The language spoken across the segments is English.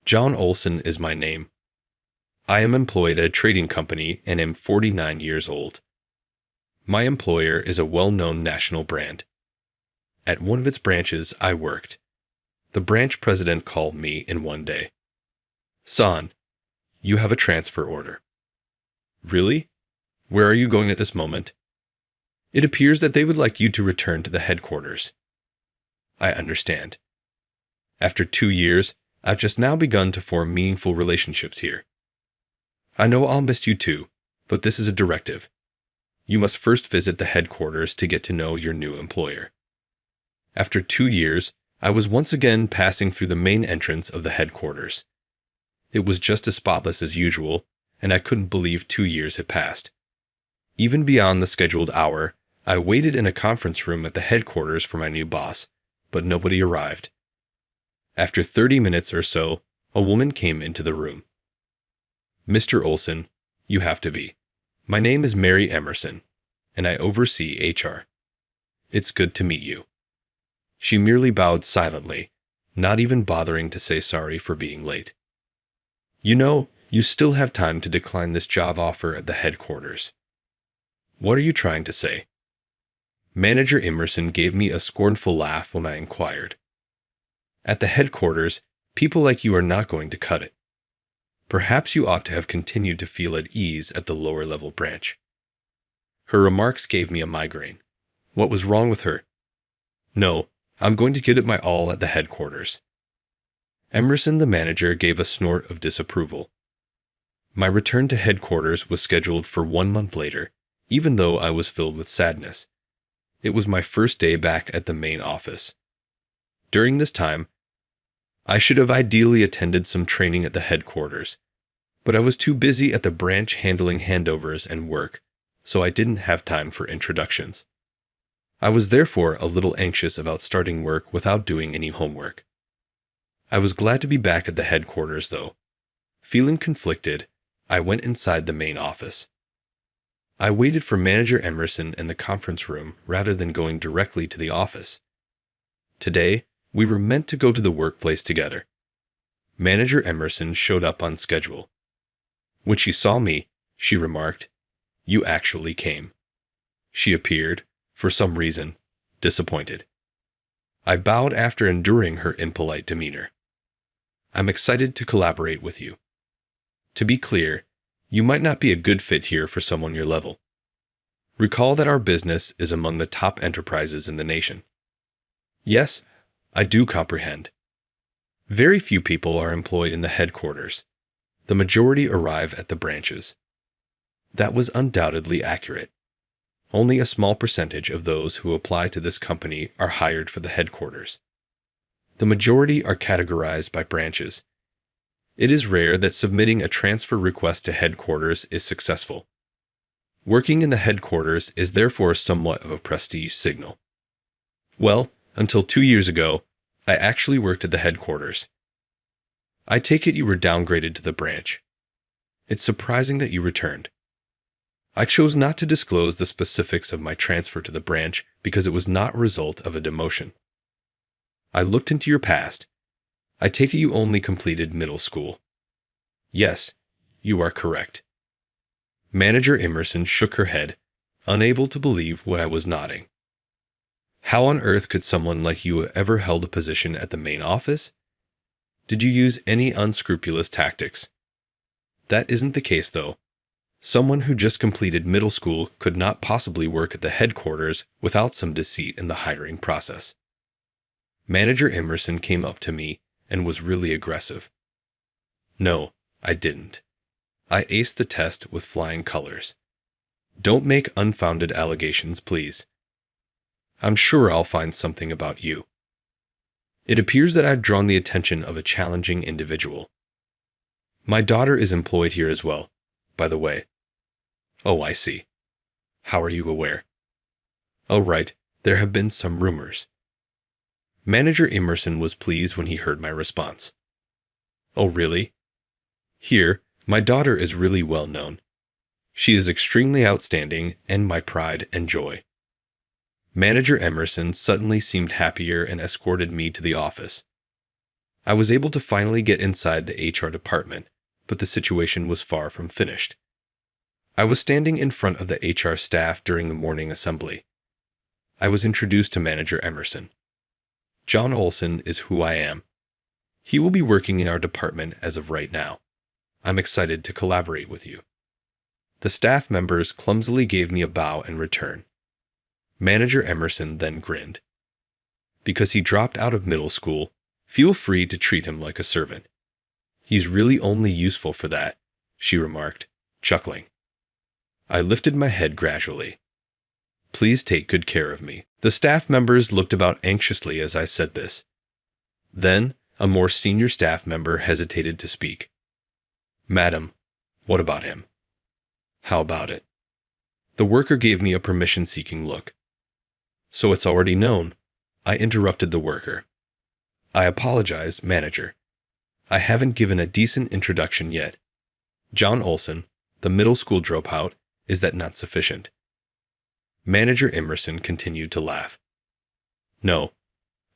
John Olson is my name. I am employed at a trading company and am 49 years old. My employer is a well-known national brand. At one of its branches, I worked. The branch president called me in one day. "Son, you have a transfer order." "Really? Where are you going at this moment?" "It appears that they would like you to return to the headquarters." "I understand. After 2 years, I've just now begun to form meaningful relationships here. I know I'll miss you too, but this is a directive. You must first visit the headquarters to get to know your new employer." After 2 years, I was once again passing through the main entrance of the headquarters. It was just as spotless as usual, and I couldn't believe 2 years had passed. Even beyond the scheduled hour, I waited in a conference room at the headquarters for my new boss, but nobody arrived. After 30 minutes or so, a woman came into the room. "Mr. Olson, you have to be. My name is Mary Emerson, and I oversee HR. It's good to meet you." She merely bowed silently, not even bothering to say sorry for being late. "You know, you still have time to decline this job offer at the headquarters." "What are you trying to say?" Manager Emerson gave me a scornful laugh when I inquired. "At the headquarters, people like you are not going to cut it. Perhaps you ought to have continued to feel at ease at the lower-level branch." Her remarks gave me a migraine. What was wrong with her? "No, I'm going to give it my all at the headquarters." Emerson, the manager, gave a snort of disapproval. My return to headquarters was scheduled for 1 month later, even though I was filled with sadness. It was my first day back at the main office. During this time, I should have ideally attended some training at the headquarters, but I was too busy at the branch handling handovers and work, so I didn't have time for introductions. I was therefore a little anxious about starting work without doing any homework. I was glad to be back at the headquarters, though. Feeling conflicted, I went inside the main office. I waited for Manager Emerson in the conference room rather than going directly to the office. Today, we were meant to go to the workplace together. Manager Emerson showed up on schedule. When she saw me, she remarked, "You actually came." She appeared, for some reason, disappointed. I bowed after enduring her impolite demeanor. "I'm excited to collaborate with you. To be clear, you might not be a good fit here for someone your level. Recall that our business is among the top enterprises in the nation." "Yes, I do comprehend." "Very few people are employed in the headquarters. The majority arrive at the branches." That was undoubtedly accurate. Only a small percentage of those who apply to this company are hired for the headquarters. The majority are categorized by branches. It is rare that submitting a transfer request to headquarters is successful. Working in the headquarters is therefore somewhat of a prestige signal. Well, until 2 years ago, I actually worked at the headquarters. I take it you were downgraded to the branch. It's surprising that you returned. I chose not to disclose the specifics of my transfer to the branch because it was not a result of a demotion. I looked into your past. I take it you only completed middle school. Yes, you are correct. Manager Emerson shook her head, unable to believe what I was nodding. How on earth could someone like you have ever held a position at the main office? Did you use any unscrupulous tactics? That isn't the case, though. Someone who just completed middle school could not possibly work at the headquarters without some deceit in the hiring process. Manager Emerson came up to me and was really aggressive. No, I didn't. I aced the test with flying colors. Don't make unfounded allegations, please. I'm sure I'll find something about you. It appears that I've drawn the attention of a challenging individual. My daughter is employed here as well, by the way. Oh, I see. How are you aware? Oh, right, there have been some rumors. Manager Emerson was pleased when he heard my response. Oh, really? Here, my daughter is really well known. She is extremely outstanding and my pride and joy. Manager Emerson suddenly seemed happier and escorted me to the office. I was able to finally get inside the HR department, but the situation was far from finished. I was standing in front of the HR staff during the morning assembly. I was introduced to Manager Emerson. John Olson is who I am. He will be working in our department as of right now. I'm excited to collaborate with you. The staff members clumsily gave me a bow in return. Manager Emerson then grinned. Because he dropped out of middle school, feel free to treat him like a servant. He's really only useful for that, she remarked, chuckling. I lifted my head gradually. Please take good care of me. The staff members looked about anxiously as I said this. Then, a more senior staff member hesitated to speak. Madam, what about him? How about it? The worker gave me a permission-seeking look. So it's already known. I interrupted the worker. I apologize, manager. I haven't given a decent introduction yet. John Olson, the middle school dropout, is that not sufficient? Manager Emerson continued to laugh. No,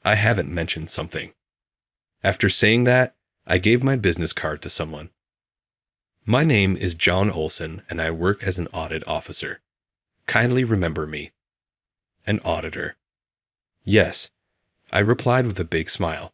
I haven't mentioned something. After saying that, I gave my business card to someone. My name is John Olson, and I work as an audit officer. Kindly remember me. An auditor. Yes, I replied with a big smile.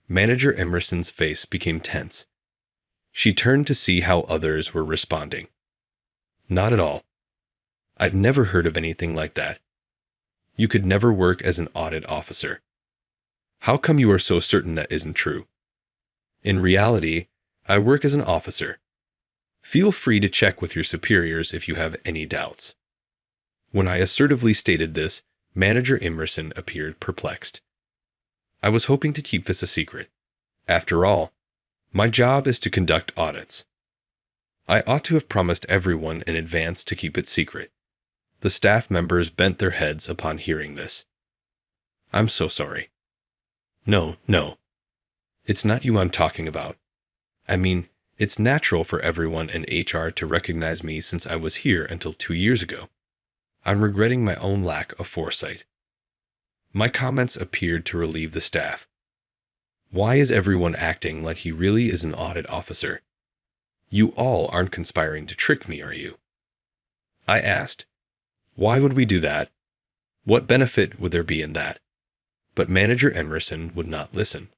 Manager Emerson's face became tense. She turned to see how others were responding. Not at all. I've never heard of anything like that. You could never work as an audit officer. How come you are so certain that isn't true? In reality, I work as an officer. Feel free to check with your superiors if you have any doubts. When I assertively stated this, Manager Emerson appeared perplexed. I was hoping to keep this a secret. After all, my job is to conduct audits. I ought to have promised everyone in advance to keep it secret. The staff members bent their heads upon hearing this. I'm so sorry. No. It's not you I'm talking about. I mean, it's natural for everyone in HR to recognize me since I was here until 2 years ago. I'm regretting my own lack of foresight. My comments appeared to relieve the staff. Why is everyone acting like he really is an audit officer? You all aren't conspiring to trick me, are you? I asked. Why would we do that? What benefit would there be in that? But Manager Emerson would not listen.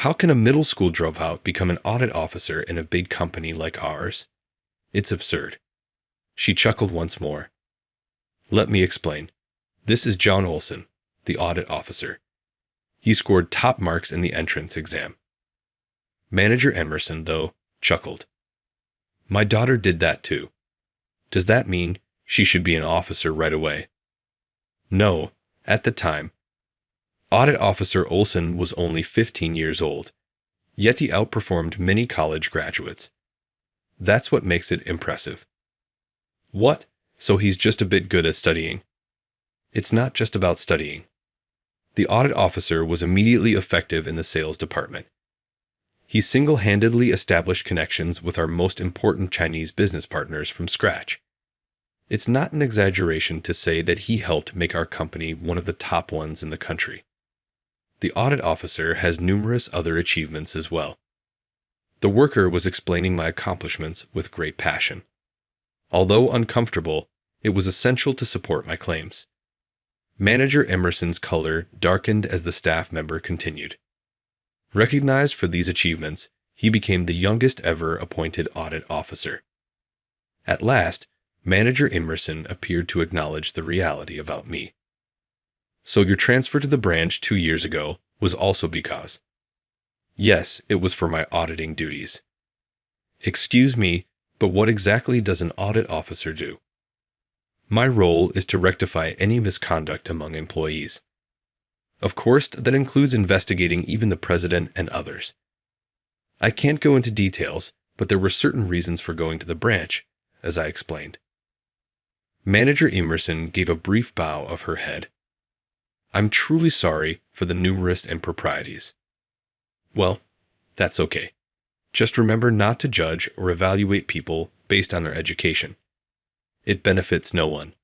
How can a middle school dropout become an audit officer in a big company like ours? It's absurd. She chuckled once more. Let me explain. This is John Olson, the audit officer. He scored top marks in the entrance exam. Manager Emerson, though, chuckled. My daughter did that too. Does that mean she should be an officer right away? No, at the time. Audit Officer Olson was only 15 years old, yet he outperformed many college graduates. That's what makes it impressive. What? So he's just a bit good at studying? It's not just about studying. The audit officer was immediately effective in the sales department. He single-handedly established connections with our most important Chinese business partners from scratch. It's not an exaggeration to say that he helped make our company one of the top ones in the country. The audit officer has numerous other achievements as well. The worker was explaining my accomplishments with great passion. Although uncomfortable, it was essential to support my claims. Manager Emerson's color darkened as the staff member continued. Recognized for these achievements, he became the youngest ever appointed audit officer. At last, Manager Emerson appeared to acknowledge the reality about me. So your transfer to the branch 2 years ago was also because? Yes, it was for my auditing duties. Excuse me, but what exactly does an audit officer do? My role is to rectify any misconduct among employees. Of course, that includes investigating even the president and others. I can't go into details, but there were certain reasons for going to the branch, as I explained. Manager Emerson gave a brief bow of her head. I'm truly sorry for the numerous improprieties. Well, that's okay. Just remember not to judge or evaluate people based on their education. It benefits no one.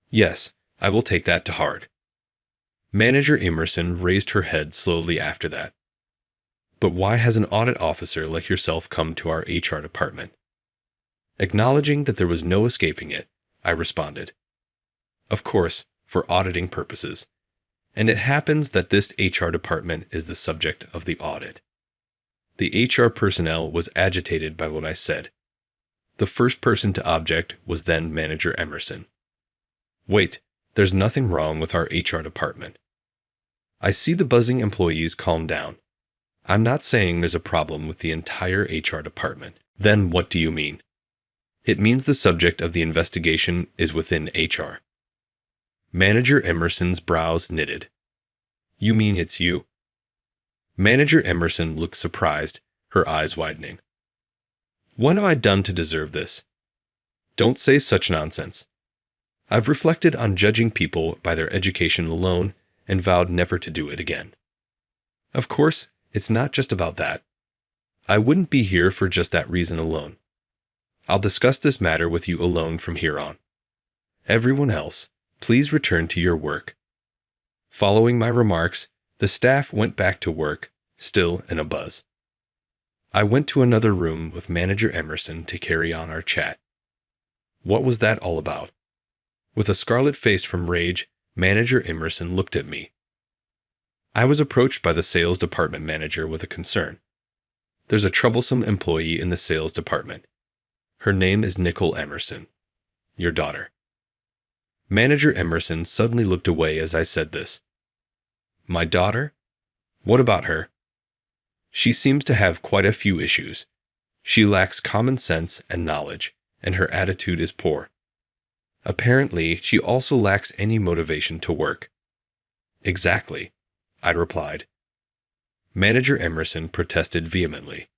Yes, I will take that to heart. Manager Emerson raised her head slowly after that. But why has an audit officer like yourself come to our HR department? Acknowledging that there was no escaping it, I responded. Of course, for auditing purposes. And it happens that this HR department is the subject of the audit. The HR personnel was agitated by what I said. The first person to object was then Manager Emerson. Wait, there's nothing wrong with our HR department. I see the buzzing employees calm down. I'm not saying there's a problem with the entire HR department. Then what do you mean? It means the subject of the investigation is within HR. Manager Emerson's brows knitted. You mean it's you? Manager Emerson looked surprised, her eyes widening. What have I done to deserve this? Don't say such nonsense. I've reflected on judging people by their education alone and vowed never to do it again. Of course, it's not just about that. I wouldn't be here for just that reason alone. I'll discuss this matter with you alone from here on. Everyone else, please return to your work. Following my remarks, the staff went back to work, still in a buzz. I went to another room with Manager Emerson to carry on our chat. What was that all about? With a scarlet face from rage, Manager Emerson looked at me. I was approached by the sales department manager with a concern. There's a troublesome employee in the sales department. Her name is Nicole Emerson, your daughter. Manager Emerson suddenly looked away as I said this. My daughter? What about her? She seems to have quite a few issues. She lacks common sense and knowledge, and her attitude is poor. Apparently, she also lacks any motivation to work. Exactly, I replied. Manager Emerson protested vehemently.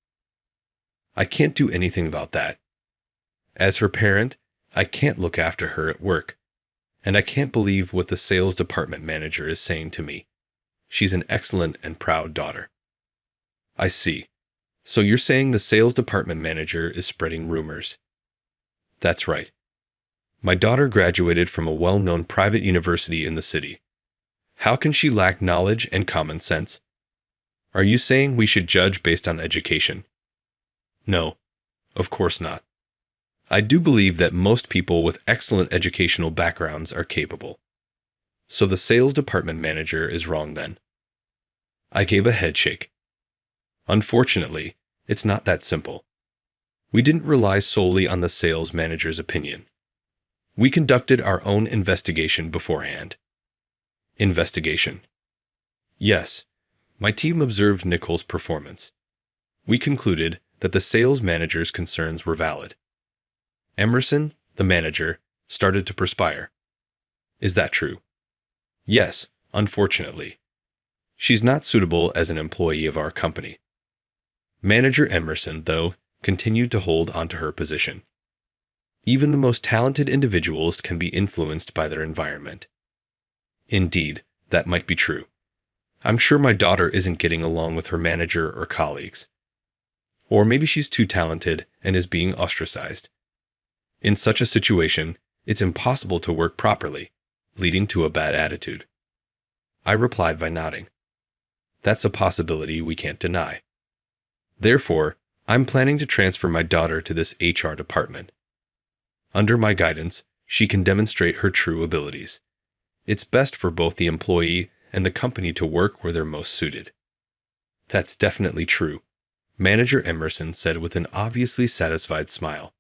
I can't do anything about that. As her parent, I can't look after her at work, and I can't believe what the sales department manager is saying to me. She's an excellent and proud daughter. I see. So you're saying the sales department manager is spreading rumors. That's right. My daughter graduated from a well-known private university in the city. How can she lack knowledge and common sense? Are you saying we should judge based on education? No, of course not. I do believe that most people with excellent educational backgrounds are capable. So the sales department manager is wrong then. I gave a headshake. Unfortunately, it's not that simple. We didn't rely solely on the sales manager's opinion. We conducted our own investigation beforehand. Investigation. Yes, my team observed Nicole's performance. We concluded that the sales manager's concerns were valid. Emerson, the manager, started to perspire. Is that true? Yes, unfortunately. She's not suitable as an employee of our company. Manager Emerson, though, continued to hold onto her position. Even the most talented individuals can be influenced by their environment. Indeed, that might be true. I'm sure my daughter isn't getting along with her manager or colleagues. Or maybe she's too talented and is being ostracized. In such a situation, it's impossible to work properly, leading to a bad attitude. I replied by nodding. That's a possibility we can't deny. Therefore, I'm planning to transfer my daughter to this HR department. Under my guidance, she can demonstrate her true abilities. It's best for both the employee and the company to work where they're most suited. That's definitely true, Manager Emerson said with an obviously satisfied smile.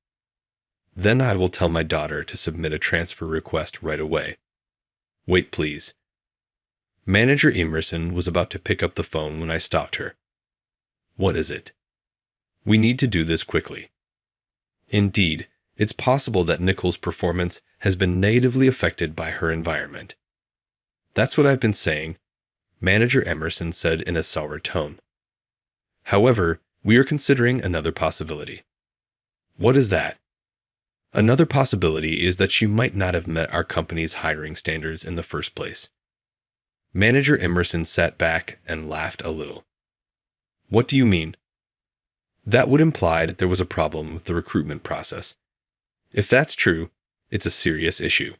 Then I will tell my daughter to submit a transfer request right away. Wait, please. Manager Emerson was about to pick up the phone when I stopped her. What is it? We need to do this quickly. Indeed, it's possible that Nicole's performance has been negatively affected by her environment. That's what I've been saying, Manager Emerson said in a sour tone. However, we are considering another possibility. What is that? Another possibility is that she might not have met our company's hiring standards in the first place. Manager Emerson sat back and laughed a little. What do you mean? That would imply that there was a problem with the recruitment process. If that's true, it's a serious issue.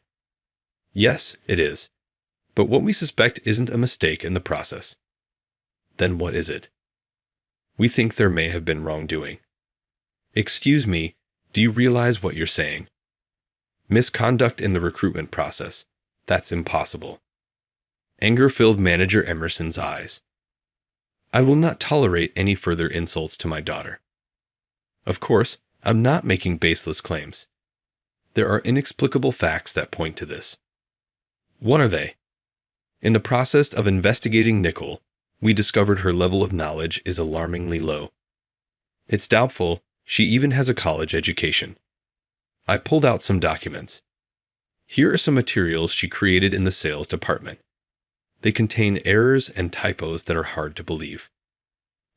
Yes, it is. But what we suspect isn't a mistake in the process. Then what is it? We think there may have been wrongdoing. Excuse me, do you realize what you're saying? Misconduct in the recruitment process. That's impossible. Anger filled Manager Emerson's eyes. I will not tolerate any further insults to my daughter. Of course, I'm not making baseless claims. There are inexplicable facts that point to this. What are they? In the process of investigating Nicole, we discovered her level of knowledge is alarmingly low. It's doubtful she even has a college education. I pulled out some documents. Here are some materials she created in the sales department. They contain errors and typos that are hard to believe.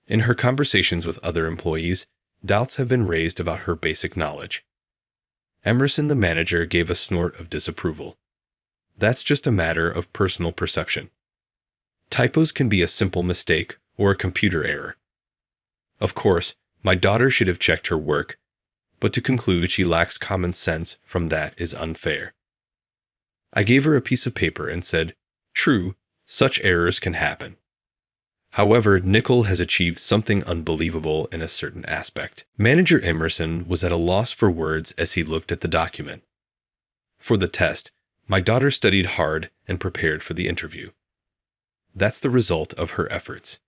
In her conversations with other employees, doubts have been raised about her basic knowledge. Emerson, the manager, gave a snort of disapproval. That's just a matter of personal perception. Typos can be a simple mistake or a computer error. Of course, my daughter should have checked her work, but to conclude she lacks common sense from that is unfair. I gave her a piece of paper and said, "True, such errors can happen. However, Nicole has achieved something unbelievable in a certain aspect." Manager Emerson was at a loss for words as he looked at the document. For the test, my daughter studied hard and prepared for the interview. That's the result of her efforts.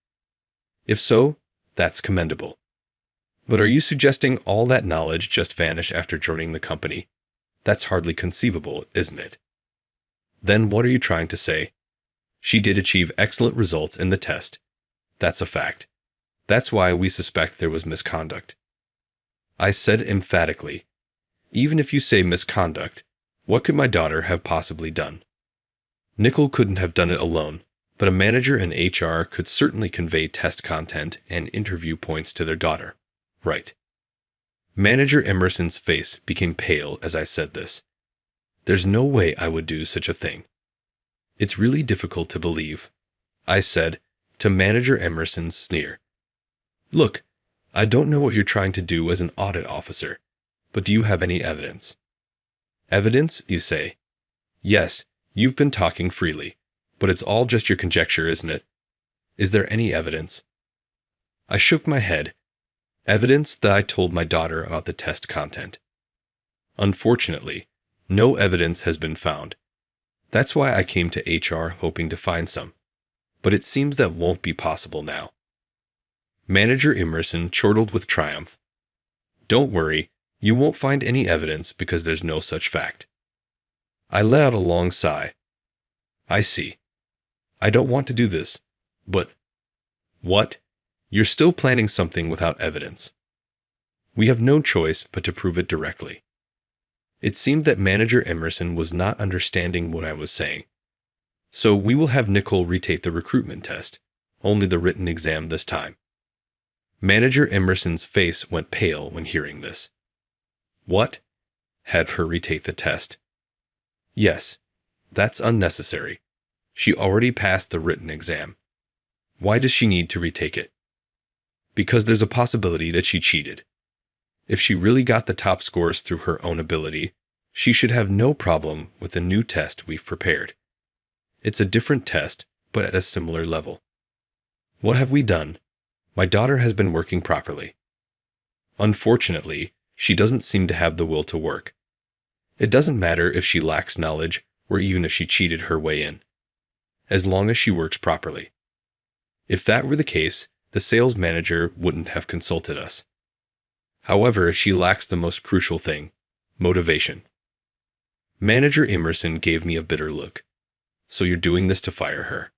If so, that's commendable. But are you suggesting all that knowledge just vanished after joining the company? That's hardly conceivable, isn't it? Then what are you trying to say? She did achieve excellent results in the test. That's a fact. That's why we suspect there was misconduct. I said emphatically, even if you say misconduct, what could my daughter have possibly done? Nicole couldn't have done it alone, but a manager in HR could certainly convey test content and interview points to their daughter. Right. Manager Emerson's face became pale as I said this. There's no way I would do such a thing. It's really difficult to believe, I said, to Manager Emerson's sneer. Look, I don't know what you're trying to do as an audit officer, but do you have any evidence? Evidence, you say? Yes, you've been talking freely, but it's all just your conjecture, isn't it? Is there any evidence? I shook my head. Evidence that I told my daughter about the test content. Unfortunately, no evidence has been found. That's why I came to HR hoping to find some. But it seems that won't be possible now. Manager Emerson chortled with triumph. Don't worry, you won't find any evidence because there's no such fact. I let out a long sigh. I see. I don't want to do this, but... What? You're still planning something without evidence. We have no choice but to prove it directly. It seemed that Manager Emerson was not understanding what I was saying. So we will have Nicole retake the recruitment test, only the written exam this time. Manager Emerson's face went pale when hearing this. What? Have her retake the test? Yes, that's unnecessary. She already passed the written exam. Why does she need to retake it? Because there's a possibility that she cheated. If she really got the top scores through her own ability, she should have no problem with the new test we've prepared. It's a different test, but at a similar level. What have we done? My daughter has been working properly. Unfortunately, she doesn't seem to have the will to work. It doesn't matter if she lacks knowledge or even if she cheated her way in, as long as she works properly. If that were the case, the sales manager wouldn't have consulted us. However, she lacks the most crucial thing, motivation. Manager Emerson gave me a bitter look. So you're doing this to fire her?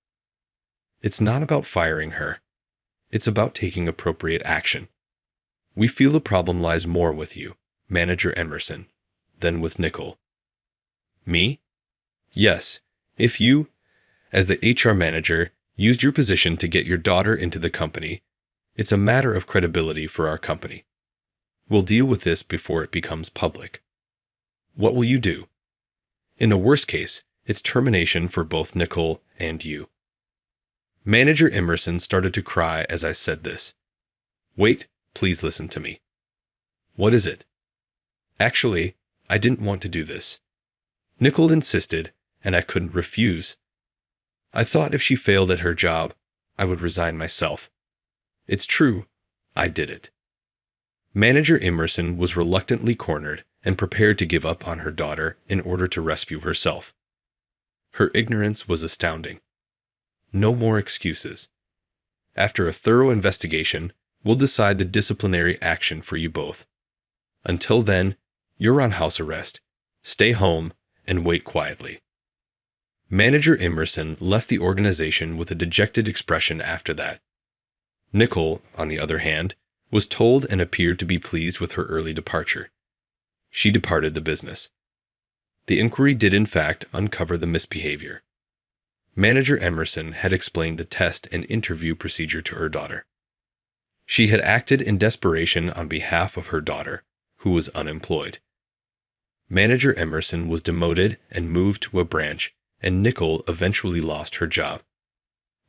It's not about firing her. It's about taking appropriate action. We feel the problem lies more with you, Manager Emerson, than with Nicole. Me? Yes, if you, as the HR manager, used your position to get your daughter into the company, it's a matter of credibility for our company. We'll deal with this before it becomes public. What will you do? In the worst case, it's termination for both Nicole and you. Manager Emerson started to cry as I said this. Wait, please listen to me. What is it? Actually, I didn't want to do this. Nicole insisted, and I couldn't refuse. I thought if she failed at her job, I would resign myself. It's true, I did it. Manager Emerson was reluctantly cornered and prepared to give up on her daughter in order to rescue herself. Her ignorance was astounding. No more excuses. After a thorough investigation, we'll decide the disciplinary action for you both. Until then, you're on house arrest. Stay home and wait quietly. Manager Emerson left the organization with a dejected expression after that. Nicole, on the other hand, was told and appeared to be pleased with her early departure. She departed the business. The inquiry did in fact uncover the misbehavior. Manager Emerson had explained the test and interview procedure to her daughter. She had acted in desperation on behalf of her daughter, who was unemployed. Manager Emerson was demoted and moved to a branch, and Nicole eventually lost her job.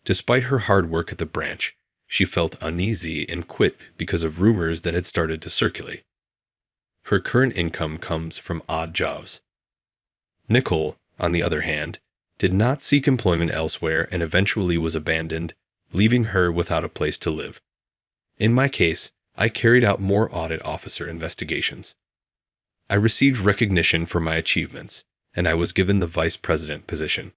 Despite her hard work at the branch, she felt uneasy and quit because of rumors that had started to circulate. Her current income comes from odd jobs. Nicole, on the other hand, did not seek employment elsewhere and eventually was abandoned, leaving her without a place to live. In my case, I carried out more audit officer investigations. I received recognition for my achievements, and I was given the vice president position.